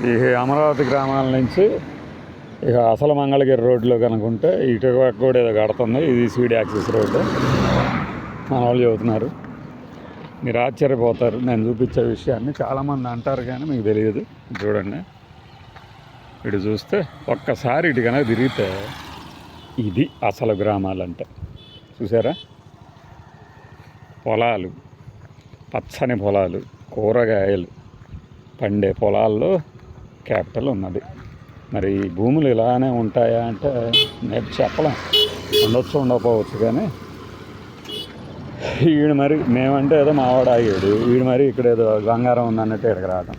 ఈ అమరావతి గ్రామాల నుంచి ఇక అసలు మంగళగిరి రోడ్లో కనుకుంటే ఇటు కూడా ఏదో కడుతుంది. ఇది స్పీడ్ యాక్సెస్ రోడ్డు మన వాళ్ళు చెబుతున్నారు. మీరు ఆశ్చర్యపోతారు నేను చూపించే విషయాన్ని. చాలామంది అంటారు కానీ మీకు తెలియదు. చూడండి, ఇటు చూస్తే ఒక్కసారి ఇటు కనుక తిరిగితే ఇది అసలు గ్రామాలంటే. చూసారా, పొలాలు, పచ్చని పొలాలు, కూరగాయలు పండే పొలాల్లో క్యాపిటల్ ఉన్నది. మరి భూములు ఇలానే ఉంటాయా అంటే నేను చెప్పలేం, ఉండొచ్చు ఉండకపోవచ్చు. కానీ వీడు మరి మేమంటే ఏదో మావాడు ఆగాడు, వీడు మరి ఇక్కడ ఏదో బంగారం ఉందన్నట్టు ఇక్కడికి రావడం.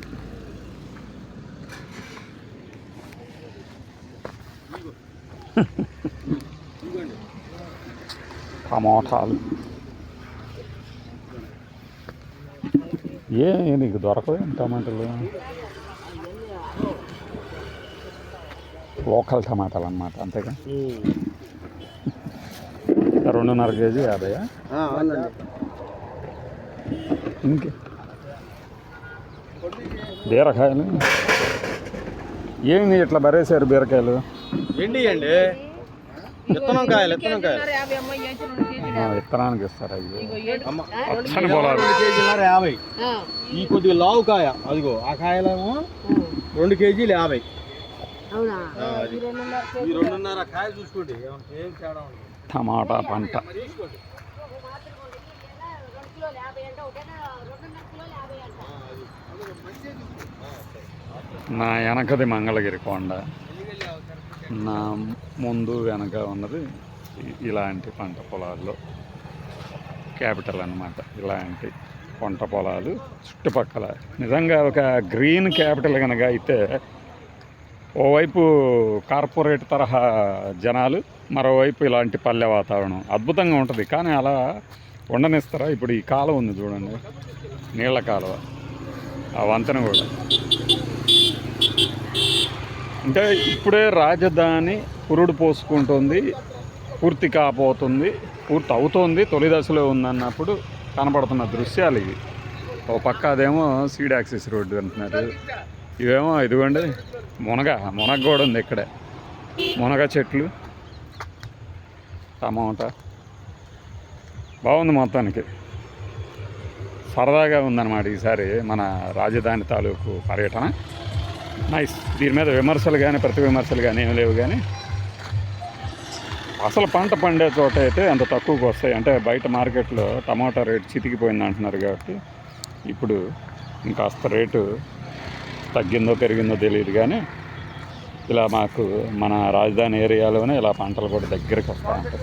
టమోటాలు నీకు దొరకదు టమాటాలు, లోకల్ టమాటాలు అన్నమాట. అంతేగా 2.5 కేజీ 50. ఇంకే బీరకాయలు ఏమి ఇట్లా బరేసారు? బీరకాయలు ఎండి అండి, విత్తనానికి ఇస్తారు. అవి పచ్చని పొలాలు 2.50. ఈ కొద్దిగా లావు కాయ అదిగో ఆ కాయలేమో 2 కేజీలు 50. ఈ 2.5 కాయ చూసుకోండి, ఏం తేడా ఉండదు. టమాటా పంట నా వెనకది మంగళగిరి కొండ, నా ముందు వెనక ఉన్నది ఇలాంటి పంట పొలాల్లో క్యాపిటల్ అన్నమాట. ఇలాంటి పంట పొలాలు చుట్టుపక్కల నిజంగా ఒక గ్రీన్ క్యాపిటల్ కనుక అయితే, ఓవైపు కార్పొరేట్ తరహా జనాలు, మరోవైపు ఇలాంటి పల్లె వాతావరణం అద్భుతంగా ఉంటుంది. కానీ అలా ఉండనిస్తారా? ఇప్పుడు ఈ కాలువ ఉంది చూడండి, నీళ్ల కాలువ, ఆ వంతెన కూడా. అంటే ఇప్పుడే రాజధాని పురుడు పోసుకుంటుంది, పూర్తి కాబోతుంది, పూర్తి అవుతోంది, తొలి దశలో ఉందన్నప్పుడు కనపడుతున్న దృశ్యాలు ఇవి. ఓ పక్క అదేమో సీడ్ యాక్సెస్ రోడ్డు అంటున్నారు, ఇవేమో ఇదిగోండి మునగ కూడా ఉంది ఇక్కడే. మునగ చెట్లు, టమాటా బాగుంది. మొత్తానికి సరదాగా ఉందన్నమాట ఈసారి మన రాజధాని తాలూకు పర్యటన. నైస్. దీని మీద విమర్శలు కానీ ప్రతి విమర్శలు కానీ ఏమి లేవు. కానీ అసలు పంట పండే చోట అయితే అంత తక్కువకు వస్తాయి. అంటే బయట మార్కెట్లో టమాటా రేటు చితికిపోయింది అంటున్నారు కాబట్టి ఇప్పుడు ఇంకాస్త రేటు తగ్గిందో పెరిగిందో తెలియదు. కానీ ఇలా మాకు మన రాజధాని ఏరియాలోనే ఇలా పంటలు కూడా దగ్గరికి వస్తూ ఉంటాయి.